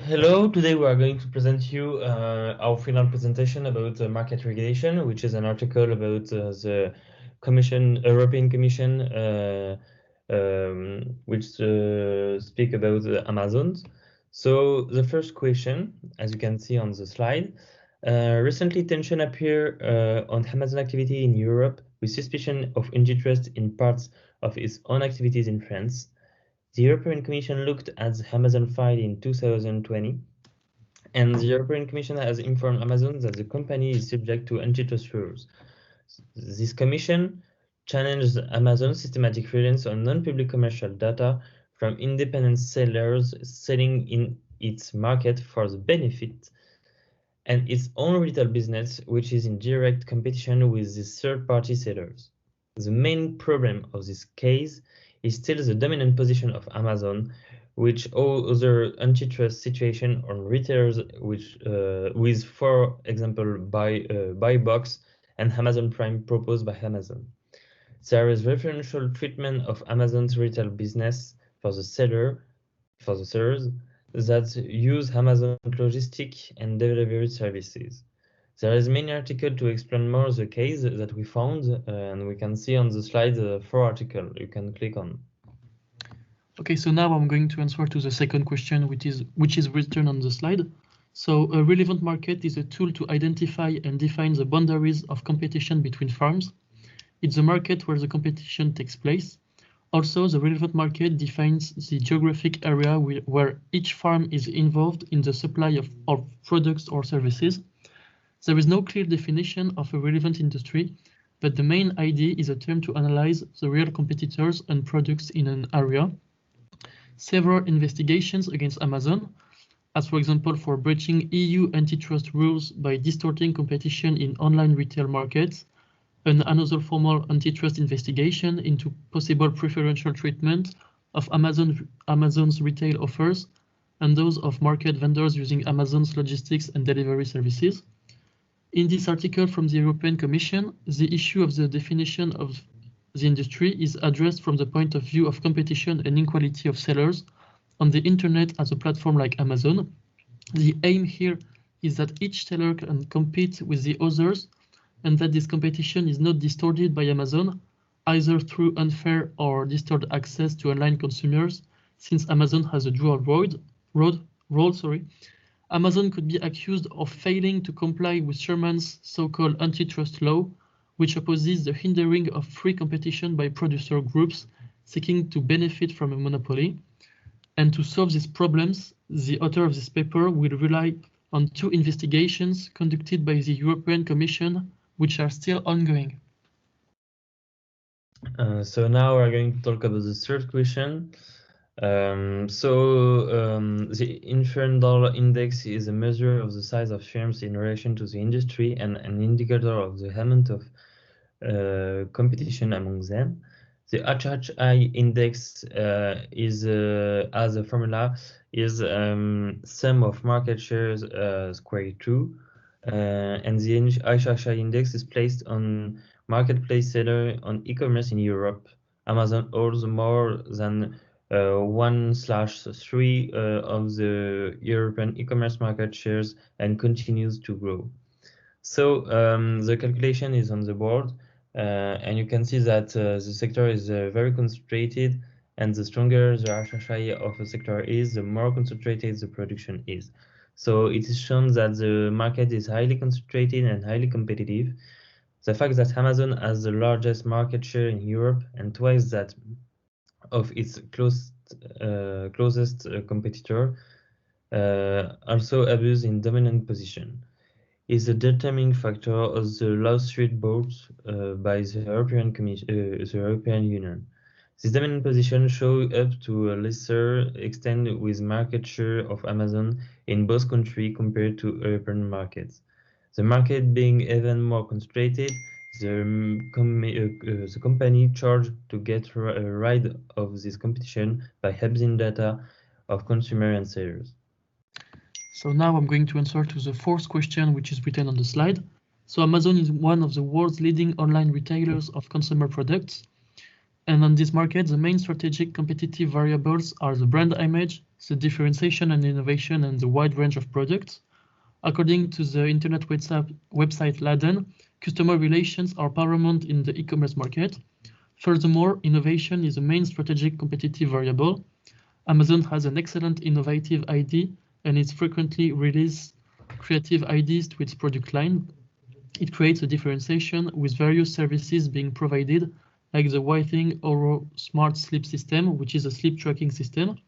Hello, today we are going to present you our final presentation about market regulation, which is an article about the European Commission, which speak about Amazon. So the first question, as you can see on the slide, recently tension appeared on Amazon activity in Europe with suspicion of antitrust in parts of its own activities in France. The European Commission looked at the Amazon file in 2020, and the European Commission has informed Amazon that the company is subject to antitrust rules. This commission challenged Amazon's systematic reliance on non-public commercial data from independent sellers selling in its market for the benefit and its own retail business, which is in direct competition with the third-party sellers. The main problem of this case is still the dominant position of Amazon, which all other antitrust situation on retailers, which with, for example, Buy Box and Amazon Prime proposed by Amazon. There is preferential treatment of Amazon's retail business for the sellers that use Amazon logistic and delivery services. There is many articles to explain more the case that we found, and we can see on the slide 4 articles you can click on. Okay, so now I'm going to answer to the second question, which is written on the slide. So a relevant market is a tool to identify and define the boundaries of competition between firms. It's a market where the competition takes place. Also, the relevant market defines the geographic area where each firm is involved in the supply of products or services. There is no clear definition of a relevant industry, but the main idea is a term to analyze the real competitors and products in an area. Several investigations against Amazon, as for example for breaching EU antitrust rules by distorting competition in online retail markets, and another formal antitrust investigation into possible preferential treatment of Amazon's retail offers and those of market vendors using Amazon's logistics and delivery services. In this article from the European Commission, the issue of the definition of the industry is addressed from the point of view of competition and equality of sellers on the internet as a platform like Amazon. The aim here is that each seller can compete with the others and that this competition is not distorted by Amazon, either through unfair or distorted access to online consumers, since Amazon has a dual role. Amazon could be accused of failing to comply with Sherman's so-called antitrust law, which opposes the hindering of free competition by producer groups seeking to benefit from a monopoly. And to solve these problems, the author of this paper will rely on 2 investigations conducted by the European Commission, which are still ongoing. So now we're going to talk about the third question. The Inferior Dollar Index is a measure of the size of firms in relation to the industry and an indicator of the amount of competition among them. The HHI index is as a formula is sum of market shares squared 2, and the HHI index is placed on marketplace seller on e-commerce in Europe. Amazon holds more than 1/3 of the European e-commerce market shares and continues to grow. So the calculation is on the board, and you can see that the sector is very concentrated, and the stronger the HHI of a sector is, the more concentrated the production is. So it is shown that the market is highly concentrated and highly competitive. The fact that Amazon has the largest market share in Europe and twice that of its closest competitor also abuse in dominant position is a determining factor of the lawsuit brought by the European Union. This dominant position shows up to a lesser extent with market share of Amazon in both countries compared to European markets. The market being even more concentrated, the company charged to get rid of this competition by having data of consumers and sellers. So now I'm going to answer to the fourth question, which is written on the slide. So Amazon is one of the world's leading online retailers of consumer products. And on this market, the main strategic competitive variables are the brand image, the differentiation and innovation, and the wide range of products. According to the internet website Laden, customer relations are paramount in the e-commerce market. Furthermore, innovation is a main strategic competitive variable. Amazon has an excellent innovative ID and it frequently releases creative ideas to its product line. It creates a differentiation with various services being provided, like the Whiting Oro Smart Sleep System, which is a sleep tracking system.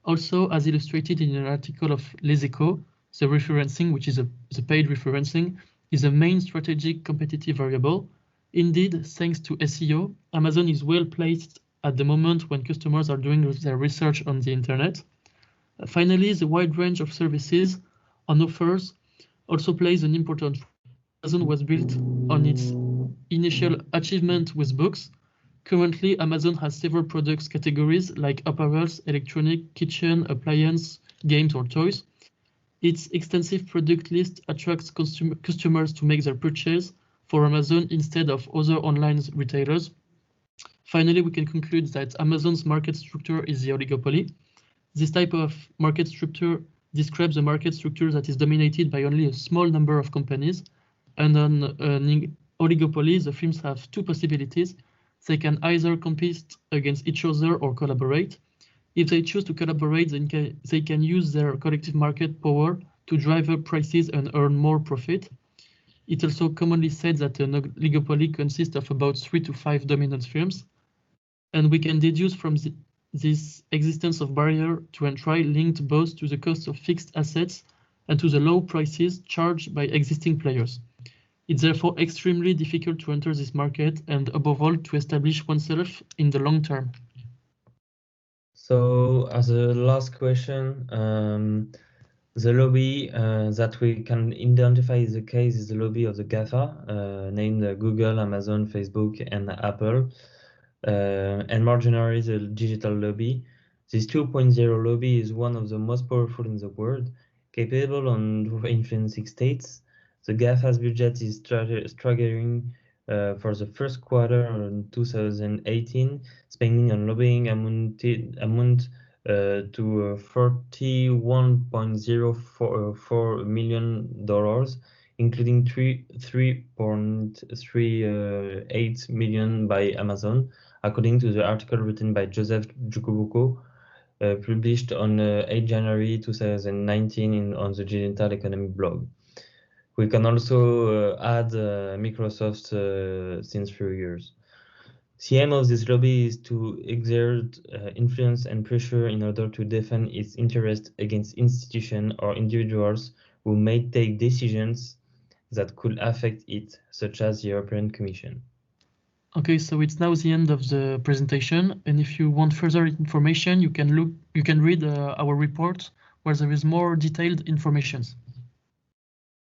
Also, as illustrated in an article of Les Echos, the referencing, which is the paid referencing, is a main strategic competitive variable. Indeed, thanks to SEO, Amazon is well placed at the moment when customers are doing their research on the internet. Finally, the wide range of services on offers also plays an important role. Amazon was built on its initial achievement with books. Currently, Amazon has several products categories like apparels, electronic, kitchen, appliance, games, or toys. Its extensive product list attracts customers to make their purchase for Amazon instead of other online retailers. Finally, we can conclude that Amazon's market structure is the oligopoly. This type of market structure describes a market structure that is dominated by only a small number of companies. And on an oligopoly, the firms have two possibilities. They can either compete against each other or collaborate. If they choose to collaborate, then they can use their collective market power to drive up prices and earn more profit. It's also commonly said that an oligopoly consists of about 3 to 5 dominant firms. And we can deduce from this existence of barrier to entry linked both to the cost of fixed assets and to the low prices charged by existing players. It's therefore extremely difficult to enter this market and above all to establish oneself in the long term. So as a last question, the lobby that we can identify as the case is the lobby of the GAFA, named Google, Amazon, Facebook, and Apple, and more generally the digital lobby. This 2.0 lobby is one of the most powerful in the world, capable of influencing states. The GAFA's budget is staggering for the first quarter in 2018, spending on lobbying amount to $41.04 million, including $3.38 million by Amazon, according to the article written by Joseph Jukubuko, published on 8 January 2019 on the Digital Economy blog. We can also add Microsoft since 3 years. The aim of this lobby is to exert influence and pressure in order to defend its interest against institutions or individuals who may take decisions that could affect it, such as the European Commission. Okay, so it's now the end of the presentation, and if you want further information, you can read our report where there is more detailed information.